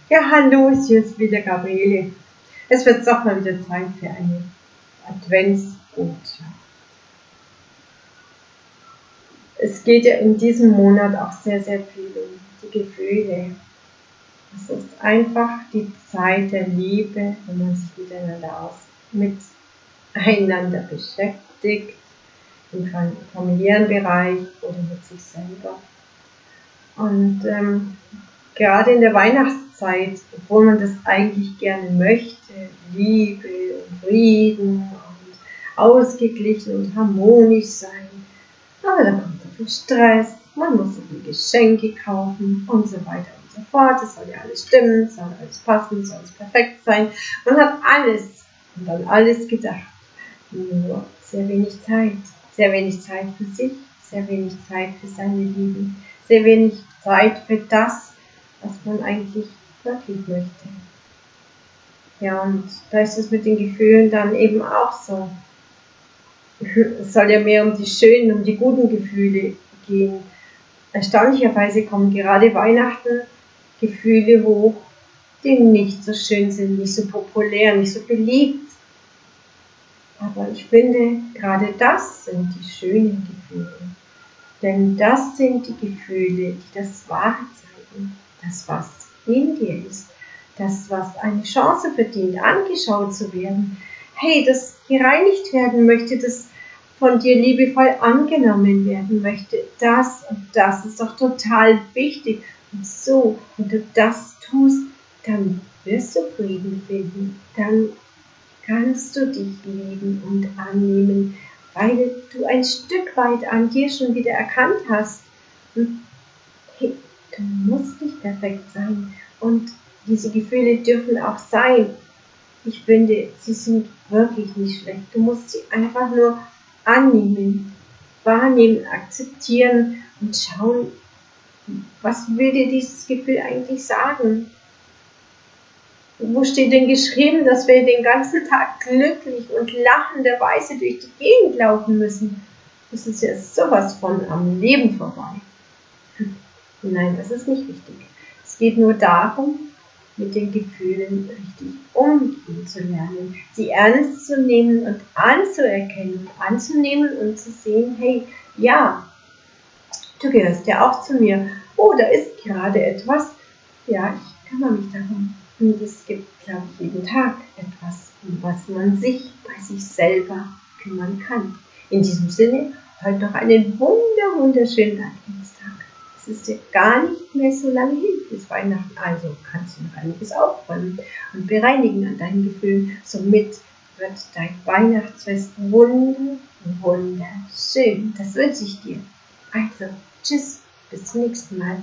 Ja, hallo, hier ist wieder Gabriele. Es wird doch mal wieder Zeit für eine Adventsbotschaft. Es geht ja in diesem Monat auch sehr, sehr viel um die Gefühle. Es ist einfach die Zeit der Liebe, wenn man sich miteinander beschäftigt, im familiären Bereich oder mit sich selber. Und gerade in der Weihnachtszeit, obwohl man das eigentlich gerne möchte, Liebe und Frieden und ausgeglichen und harmonisch sein, aber da kommt so viel Stress, man muss so viele Geschenke kaufen und so weiter und so fort. Es soll ja alles stimmen, es soll alles passen, es soll alles perfekt sein. Man hat alles und an alles gedacht, nur sehr wenig Zeit. Sehr wenig Zeit für sich, sehr wenig Zeit für seine Lieben, sehr wenig Zeit für das, was man eigentlich wirklich möchte. Ja, und da ist es mit den Gefühlen dann eben auch so. Es soll ja mehr um die schönen, um die guten Gefühle gehen. Erstaunlicherweise kommen gerade Weihnachten Gefühle hoch, die nicht so schön sind, nicht so populär, nicht so beliebt. Aber ich finde, gerade das sind die schönen Gefühle. Denn das sind die Gefühle, die das Wahre zeigen, das, was in dir ist, das, was eine Chance verdient, angeschaut zu werden. Hey, das gereinigt werden möchte, das von dir liebevoll angenommen werden möchte, das und das ist doch total wichtig. Und so, wenn du das tust, dann wirst du Frieden finden, dann kannst du dich lieben und annehmen, weil du ein Stück weit an dir schon wieder erkannt hast. Hey, du musst nicht perfekt sein und diese Gefühle dürfen auch sein. Ich finde, sie sind wirklich nicht schlecht. Du musst sie einfach nur annehmen, wahrnehmen, akzeptieren und schauen, was will dir dieses Gefühl eigentlich sagen? Wo steht denn geschrieben, dass wir den ganzen Tag glücklich und lachenderweise durch die Gegend laufen müssen? Das ist ja sowas von am Leben vorbei. Nein, das ist nicht wichtig. Es geht nur darum, mit den Gefühlen richtig umgehen zu lernen, sie ernst zu nehmen und anzuerkennen, anzunehmen und zu sehen, hey, ja, du gehörst ja auch zu mir. Oh, da ist gerade etwas, ja, ich kümmere mich darum. Und es gibt, glaube ich, jeden Tag etwas, um was man sich bei sich selber kümmern kann. In diesem Sinne, heute noch einen wunderschönen Adventstag. Es ist ja gar nicht mehr so lange hin bis Weihnachten, also kannst du noch einiges aufräumen und bereinigen an deinen Gefühlen. Somit wird dein Weihnachtsfest wunderschön. Das wünsche ich dir. Also, tschüss, bis zum nächsten Mal.